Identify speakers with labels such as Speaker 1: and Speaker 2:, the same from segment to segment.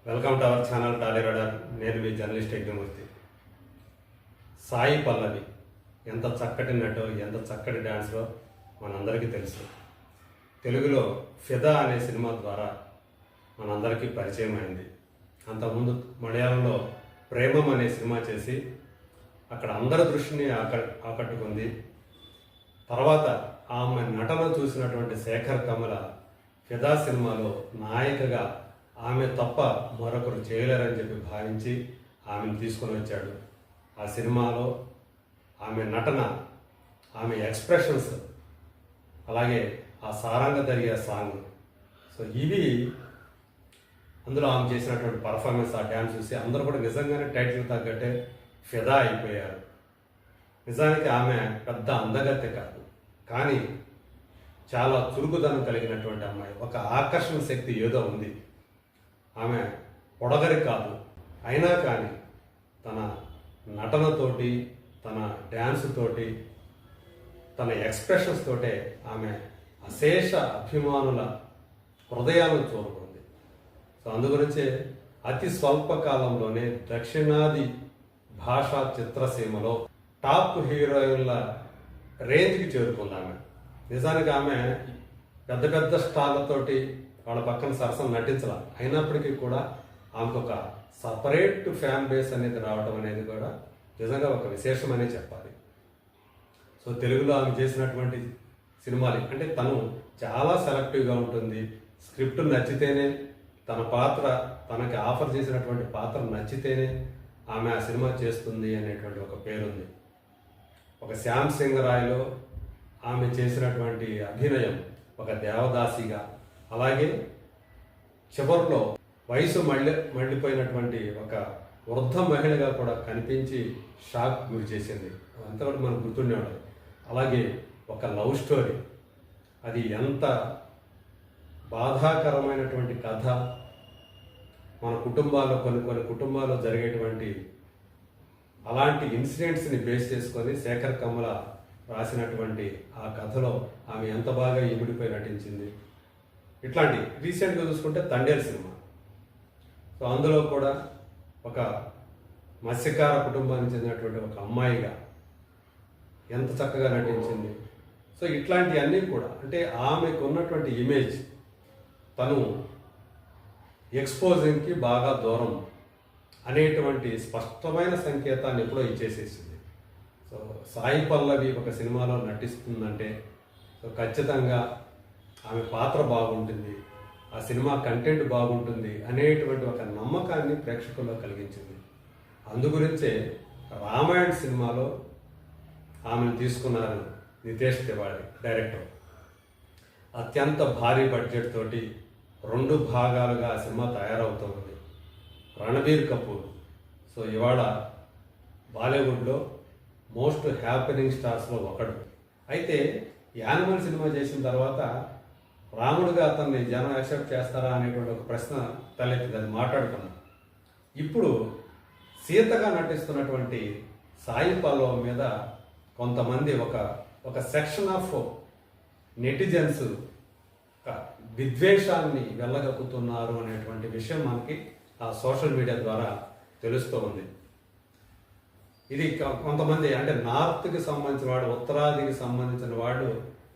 Speaker 1: Welcome to our channel టాలీరాడర్. నేను మీ జర్నలిస్ట్ యజ్ఞమూర్తి. సాయి పల్లవి ఎంత చక్కటి నటో, ఎంత చక్కటి డ్యాన్స్లో మనందరికీ తెలుసు. తెలుగులో ఫిదా అనే సినిమా ద్వారా మనందరికీ పరిచయం అయింది. అంతకుముందు మలయాళంలో ప్రేమం అనే సినిమా చేసి అక్కడ అందరి దృష్టిని ఆకట్టుకుంది. తర్వాత ఆమె నటన చూసినటువంటి శేఖర్ కమల ఫిదా సినిమాలో నాయికగా ఆమె తప్ప మరొకరు చేయలేరని చెప్పి భావించి ఆమెను తీసుకొని వచ్చాడు. ఆ సినిమాలో ఆమె నటన, ఆమె ఎక్స్ప్రెషన్స్, అలాగే ఆ సారంగ దరియా సాంగ్, సో ఇవి అందులో ఆమె చేసినటువంటి పర్ఫార్మెన్స్, ఆ డ్యాన్స్ చూసి అందరూ కూడా నిజంగానే టైటిల్ తగ్గట్టే ఫిదా అయిపోయారు. నిజానికి ఆమె పెద్ద అందగత్తె కాదు, కానీ చాలా చురుకుదనం కలిగినటువంటి అమ్మాయి. ఒక ఆకర్షణ శక్తి ఏదో ఉంది. ఆమె పొడగరి కాదు, అయినా కానీ తన నటనతోటి, తన డ్యాన్స్ తోటి, తన ఎక్స్ప్రెషన్స్ తోటే ఆమె అశేష అభిమానుల హృదయాలను చూరుకుంది. సో అందుగురించే అతి స్వల్ప కాలంలోనే దక్షిణాది భాషా చిత్రసీమలో టాప్ హీరోయిన్ల రేంజ్కి చేరుకుంది ఆమె. నిజానికి ఆమె పెద్ద పెద్ద స్టార్లతోటి వాళ్ళ పక్కన సరసన నటించాల, అయినప్పటికీ కూడా ఆమెకు ఒక సపరేట్ ఫ్యాన్ బేస్ అనేది రావడం అనేది కూడా నిజంగా ఒక విశేషమనే చెప్పాలి. సో తెలుగులో ఆమె చేసినటువంటి సినిమాలు అంటే తను చాలా సెలెక్టివ్గా ఉంటుంది. స్క్రిప్ట్ నచ్చితేనే, తన పాత్ర, తనకి ఆఫర్ చేసినటువంటి పాత్ర నచ్చితేనే ఆమె ఆ సినిమా చేస్తుంది అనేటువంటి ఒక పేరుంది. ఒక శ్యామ్ సింగ్ రాయ్లో ఆమె చేసినటువంటి అభినయం ఒక దేవదాసిగా, అలాగే చివరిలో వయసు మళ్ళిపోయినటువంటి ఒక వృద్ధ మహిళగా కూడా కనిపించి షాక్ గురి చేసింది. అంతా కూడా మనకు గుర్తుండేవాడు. అలాగే ఒక లవ్ స్టోరీ, అది ఎంత బాధాకరమైనటువంటి కథ. మన కుటుంబాల్లో కొన్ని కుటుంబాల్లో జరిగేటువంటి అలాంటి ఇన్సిడెంట్స్ని బేస్ చేసుకొని శేఖర్ కమల రాసినటువంటి ఆ కథలో ఆమె ఎంత బాగా ఇమిడిపోయి నటించింది. ఇట్లాంటి రీసెంట్గా చూసుకుంటే తండేల్ సినిమా, సో అందులో కూడా ఒక మత్స్యకార కుటుంబానికి చెందినటువంటి ఒక అమ్మాయిగా ఎంత చక్కగా నటించింది. సో ఇట్లాంటివన్నీ కూడా అంటే ఆమెకు ఉన్నటువంటి ఇమేజ్, తను ఎక్స్పోజింగ్కి బాగా దూరం అనేటువంటి స్పష్టమైన సంకేతాన్ని ఎప్పుడో ఇచ్చేసేసింది. సో సాయి పల్లవి ఒక సినిమాలో నటిస్తుందంటే సో ఖచ్చితంగా ఆమె పాత్ర బాగుంటుంది, ఆ సినిమా కంటెంట్ బాగుంటుంది అనేటువంటి ఒక నమ్మకాన్ని ప్రేక్షకుల్లో కలిగించింది. అందుగురించే రామాయణ సినిమాలో ఆమెను తీసుకున్నారు నితేష్ తివారీ డైరెక్టర్. అత్యంత భారీ బడ్జెట్ తోటి 2 భాగాలుగా ఆ సినిమా తయారవుతుంది. రణబీర్ కపూర్ సో ఇవాళ బాలీవుడ్లో మోస్ట్ హ్యాపెనింగ్ స్టార్స్లో ఒకడు. అయితే యానిమల్ సినిమా చేసిన తర్వాత రాముడుగా అతన్ని జనం యాక్సెప్ట్ చేస్తారా అనేటువంటి ఒక ప్రశ్న తలెత్తింది. అది మాట్లాడుకున్నాం. ఇప్పుడు సీతగా నటిస్తున్నటువంటి సాయి పల్లవి మీద కొంతమంది ఒక సెక్షన్ ఆఫ్ నెటిజన్స్ విద్వేషాన్ని వెళ్ళగక్కుతున్నారు అనేటువంటి విషయం మనకి ఆ సోషల్ మీడియా ద్వారా తెలుస్తూ ఉంది. ఇది కొంతమంది అంటే నార్త్కి సంబంధించిన వాడు, ఉత్తరాదికి సంబంధించిన వాడు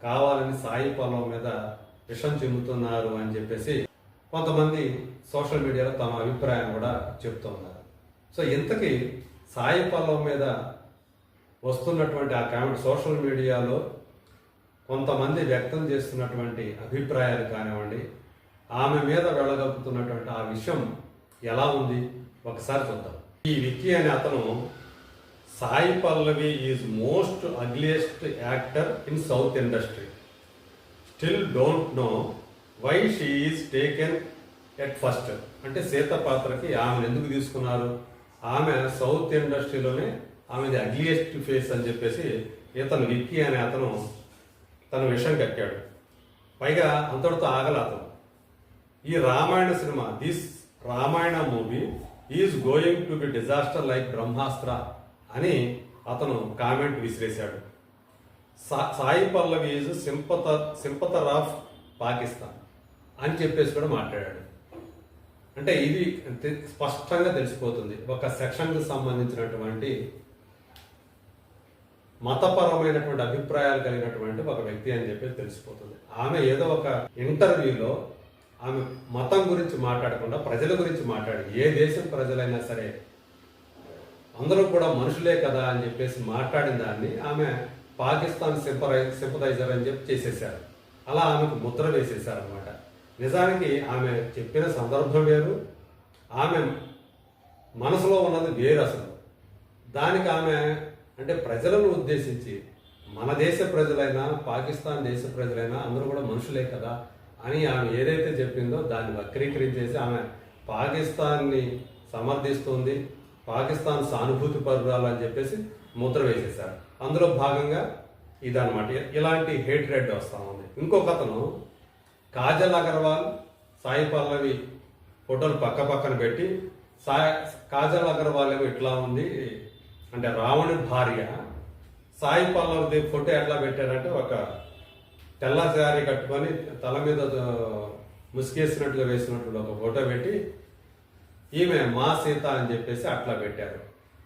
Speaker 1: కావాలని సాయి పల్లవి మీద విషం చెందుతున్నారు అని చెప్పేసి కొంతమంది సోషల్ మీడియాలో తమ అభిప్రాయం కూడా చెప్తూ ఉన్నారు. సో ఇంతకీ సాయి పల్లవి మీద వస్తున్నటువంటి ఆ కామెంట్, సోషల్ మీడియాలో కొంతమంది వ్యక్తం చేస్తున్నటువంటి అభిప్రాయాలు కానివ్వండి, ఆమె మీద వెళ్ళగలుగుతున్నటువంటి ఆ విషయం ఎలా ఉంది ఒకసారి చూద్దాం. ఈ విక్కీ అనే అతను Sai Pallavi is most ugliest actor in south industry, still don't know why she is taken at first. అంటే సీత పాత్రకి ఆమెను ఎందుకు తీసుకున్నారు, ఆమె సౌత్ ఇండస్ట్రీలోనే ఆమెది అగ్లియెస్ట్ ఫేస్ అని చెప్పేసి ఇతను విక్కీ అనే అతను తన విషయం కక్కాడు. పైగా అంతటితో ఆగల అతను. ఈ రామాయణ సినిమా, this Ramayana movie is going to be disaster like Brahmastra అని అతను కామెంట్ విసిరేశాడు. Sai Pallavi is sympathiser of Pakistan అని చెప్పేసి కూడా మాట్లాడాడు. అంటే ఇది స్పష్టంగా తెలిసిపోతుంది. ఒక సెక్షన్కి సంబంధించినటువంటి మతపరమైనటువంటి అభిప్రాయాలు కలిగినటువంటి ఒక వ్యక్తి అని చెప్పేసి తెలిసిపోతుంది. ఆమె ఏదో ఒక ఇంటర్వ్యూలో ఆమె మతం గురించి మాట్లాడకుండా ప్రజల గురించి మాట్లాడి, ఏ దేశం ప్రజలైనా సరే అందరూ కూడా మనుషులే కదా అని చెప్పేసి మాట్లాడిన దాన్ని ఆమె పాకిస్తాన్ సింపథైజర్ అని చెప్పి చేసేసారు. అలా ఆమెకు ముద్ర వేసేసారు అనమాట. నిజానికి ఆమె చెప్పిన సందర్భం వేరు, ఆమె మనసులో ఉన్నది వేరు. అసలు దానికి ఆమె అంటే ప్రజలను ఉద్దేశించి మన దేశ ప్రజలైనా పాకిస్తాన్ దేశ ప్రజలైనా అందరూ కూడా మనుషులే కదా అని ఆమె ఏదైతే చెప్పిందో దాన్ని వక్రీకరించేసి ఆమె పాకిస్తాన్ని సమర్థిస్తుంది, పాకిస్తాన్ సానుభూతి పరురాలు అని చెప్పేసి ముద్ర వేసేశారు. అందులో భాగంగా ఇదన్నమాట. ఇలాంటి హేట్ రెడ్ వస్తూ ఉంది. ఇంకొక అతను కాజల్ అగర్వాల్, సాయి పల్లవి ఫోటోలు పక్క పక్కన పెట్టి కాజల్ అగర్వాల్ ఏమో ఇట్లా ఉంది అంటే రావణుడి భార్య, సాయి పల్లవి ఫోటో ఎట్లా పెట్టారంటే ఒక తెల్ల శారీ కట్టుకొని తల మీద ముసుగేసినట్టుగా వేసినట్టు ఒక ఫోటో పెట్టి ఈమె మా సీత అని చెప్పేసి అట్లా పెట్టారు.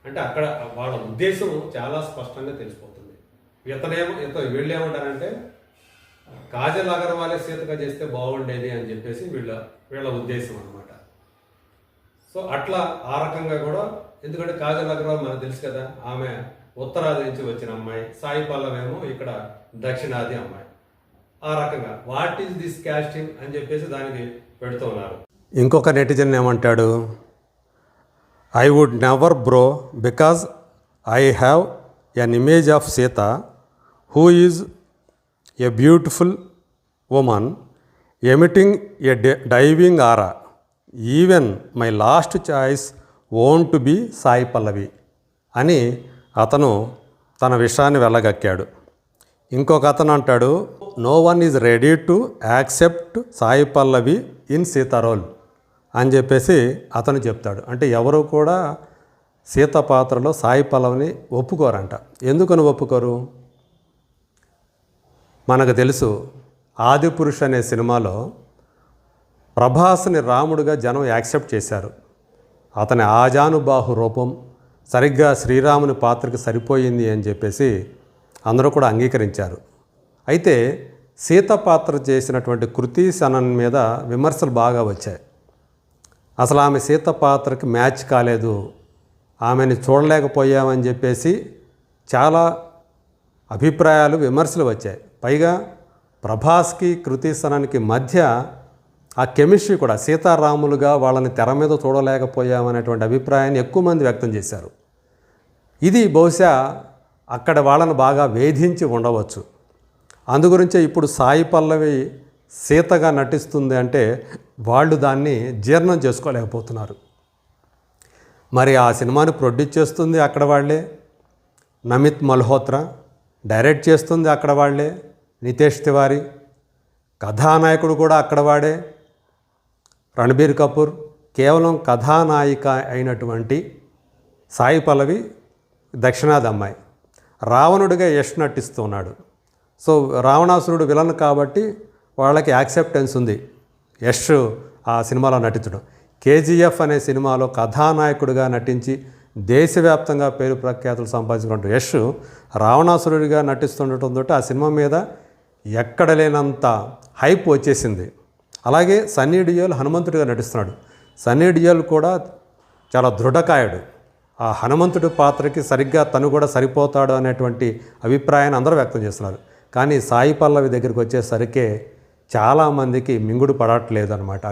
Speaker 1: అంటే అక్కడ వాళ్ళ ఉద్దేశం చాలా స్పష్టంగా తెలిసిపోతుంది. వీళ్ళు ఏమంటారంటే కాజల్ అగర్వాలే సీతగా చేస్తే బాగుండేది అని చెప్పేసి వీళ్ళ ఉద్దేశం అనమాట. సో అట్లా ఆ రకంగా కూడా, ఎందుకంటే కాజల్ అగర్వాల్ మనకు తెలుసు కదా, ఆమె ఉత్తరాది నుంచి వచ్చిన అమ్మాయి, సాయి పల్లవేమో ఇక్కడ దక్షిణాది అమ్మాయి. ఆ రకంగా వాట్ ఈస్ దిస్ క్యాస్టింగ్ అని చెప్పేసి దానికి పెడుతూ ఉన్నారు. ఇంకొక నెటిజన్ ఏమంటాడు, I would never bro because I have an image of Sita who is a beautiful woman emitting a divine aura. Even my last choice won't be Sai Pallavi అని అతను తన విషయాన్ని వెళ్ళగక్కాడు. ఇంకొక అతను అంటాడు, no one is ready to accept Sai Pallavi in Sita role అని చెప్పేసి అతను చెప్తాడు. అంటే ఎవరు కూడా సీత పాత్రలో సాయి పల్లవిని ఒప్పుకోరంట. ఎందుకని ఒప్పుకోరు? మనకు తెలుసు, ఆదిపురుష్ అనే సినిమాలో ప్రభాస్ని రాముడిగా జనం యాక్సెప్ట్ చేశారు. అతని ఆజానుబాహు రూపం సరిగ్గా శ్రీరాముని పాత్రకి సరిపోయింది అని చెప్పేసి అందరూ కూడా అంగీకరించారు. అయితే సీత పాత్ర చేసినటువంటి కృతి సనన్ మీద విమర్శలు బాగా వచ్చాయి. అసలు ఆమె సీత పాత్రకి మ్యాచ్ కాలేదు, ఆమెని చూడలేకపోయామని చెప్పేసి చాలా అభిప్రాయాలు, విమర్శలు వచ్చాయి. పైగా ప్రభాస్కి కృతి సనన్కి మధ్య ఆ కెమిస్ట్రీ కూడా, సీతారాములుగా వాళ్ళని తెర మీద చూడలేకపోయామనేటువంటి అభిప్రాయాన్ని ఎక్కువ మంది వ్యక్తం చేశారు. ఇది బహుశా అక్కడ వాళ్ళను బాగా వేధించి ఉండవచ్చు. అందుగురించే ఇప్పుడు సాయి పల్లవి సీతగా నటిస్తుంది అంటే వాళ్ళు దాన్ని జీర్ణం చేసుకోలేకపోతున్నారు. మరి ఆ సినిమాని ప్రొడ్యూస్ చేస్తుంది అక్కడ వాళ్ళే, నమిత్ మల్హోత్రా డైరెక్ట్ చేస్తుంది అక్కడ వాళ్ళే, నితేష్ తివారీ కథానాయకుడు కూడా అక్కడ వాడే, రణబీర్ కపూర్. కేవలం కథానాయిక అయినటువంటి సాయి పల్లవి దక్షిణాది అమ్మాయి. రావణుడిగా యష్ నటిస్తున్నాడు. సో రావణాసురుడు విలన్ కాబట్టి వాళ్ళకి యాక్సెప్టెన్స్ ఉంది యష్ ఆ సినిమాలో నటించడం. కేజీఎఫ్ అనే సినిమాలో కథానాయకుడిగా నటించి దేశవ్యాప్తంగా పేరు ప్రఖ్యాతులు సంపాదించుకుంటూ యష్ రావణాసురుడిగా నటిస్తుండటంతో ఆ సినిమా మీద ఎక్కడ లేనంత హైప్ వచ్చేసింది. అలాగే సన్నీ డియోల్ హనుమంతుడిగా నటిస్తున్నాడు. సన్నీ డియోల్ కూడా చాలా దృఢకాయుడు. ఆ హనుమంతుడి పాత్రకి సరిగ్గా తను కూడా సరిపోతాడు అనేటువంటి అభిప్రాయాన్ని అందరూ వ్యక్తం చేస్తున్నారు. కానీ సాయి పల్లవి దగ్గరికి వచ్చేసరికి చాలామందికి మింగుడు పడట్లేదు అనమాట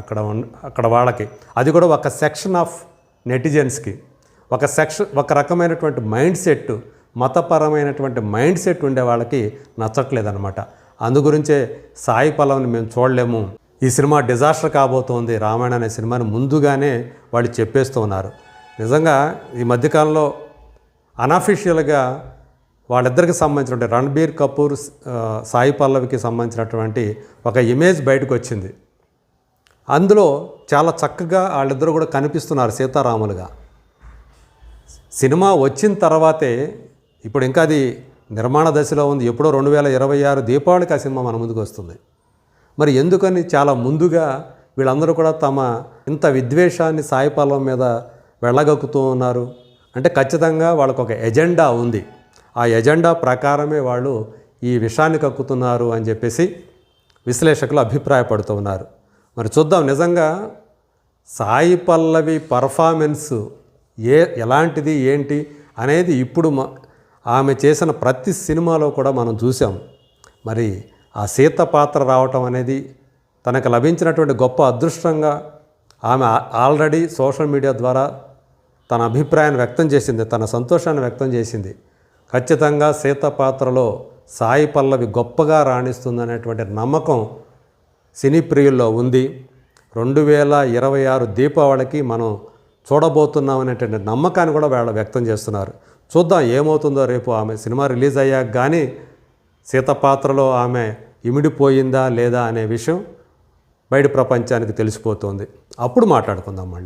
Speaker 1: అక్కడ వాళ్ళకి. అది కూడా ఒక సెక్షన్ ఆఫ్ నెటిజన్స్కి ఒక రకమైనటువంటి మైండ్ సెట్, మతపరమైనటువంటి మైండ్ సెట్ ఉండే వాళ్ళకి నచ్చట్లేదన్నమాట. అందుగురించే సాయి పల్లవిని మేము చూడలేము, ఈ సినిమా డిజాస్టర్ కాబోతోంది రామాయణ అనే సినిమాని ముందుగానే వాళ్ళు చెప్పేస్తూ ఉన్నారు. నిజంగా ఈ మధ్యకాలంలో అనఫిషియల్గా వాళ్ళిద్దరికి సంబంధించినటువంటి రణబీర్ కపూర్ సాయి పల్లవికి సంబంధించినటువంటి ఒక ఇమేజ్ బయటకు వచ్చింది. అందులో చాలా చక్కగా వాళ్ళిద్దరూ కూడా కనిపిస్తున్నారు సీతారాములుగా. సినిమా వచ్చిన తర్వాతే, ఇప్పుడు ఇంకా అది నిర్మాణ దశలో ఉంది, ఎప్పుడో 2026 దీపావళికి ఆ సినిమా మన ముందుకు వస్తుంది. మరి ఎందుకని చాలా ముందుగా వీళ్ళందరూ కూడా తమ
Speaker 2: ఇంత విద్వేషాన్ని సాయి పల్లవి మీద వెళ్ళగక్కుతూ ఉన్నారు అంటే ఖచ్చితంగా వాళ్ళకు ఒక ఎజెండా ఉంది. ఆ ఎజెండా ప్రకారమే వాళ్ళు ఈ విషాన్ని కక్కుతున్నారు అని చెప్పేసి విశ్లేషకులు అభిప్రాయపడుతూ ఉన్నారు. మరి చూద్దాం నిజంగా సాయి పల్లవి పర్ఫార్మెన్స్ ఎలాంటిది ఏంటి అనేది ఇప్పుడు ఆమె చేసిన ప్రతి సినిమాలో కూడా మనం చూసాం. మరి ఆ సీత పాత్ర రావటం అనేది తనకు లభించినటువంటి గొప్ప అదృష్టంగా ఆమె ఆల్రెడీ సోషల్ మీడియా ద్వారా తన అభిప్రాయాన్ని వ్యక్తం చేసింది, తన సంతోషాన్ని వ్యక్తం చేసింది. ఖచ్చితంగా సీత పాత్రలో సాయి పల్లవి గొప్పగా రాణిస్తుందనేటువంటి నమ్మకం సినీ ప్రియుల్లో ఉంది. 2026 దీపావళికి మనం చూడబోతున్నాం అనేటువంటి నమ్మకాన్ని కూడా వాళ్ళు వ్యక్తం చేస్తున్నారు. చూద్దాం ఏమవుతుందో రేపు. ఆమె సినిమా రిలీజ్ అయ్యాక కానీ సీత పాత్రలో ఆమె ఇమిడిపోయిందా లేదా అనే విషయం బయట ప్రపంచానికి తెలిసిపోతుంది. అప్పుడు మాట్లాడుకుందాం మళ్ళీ.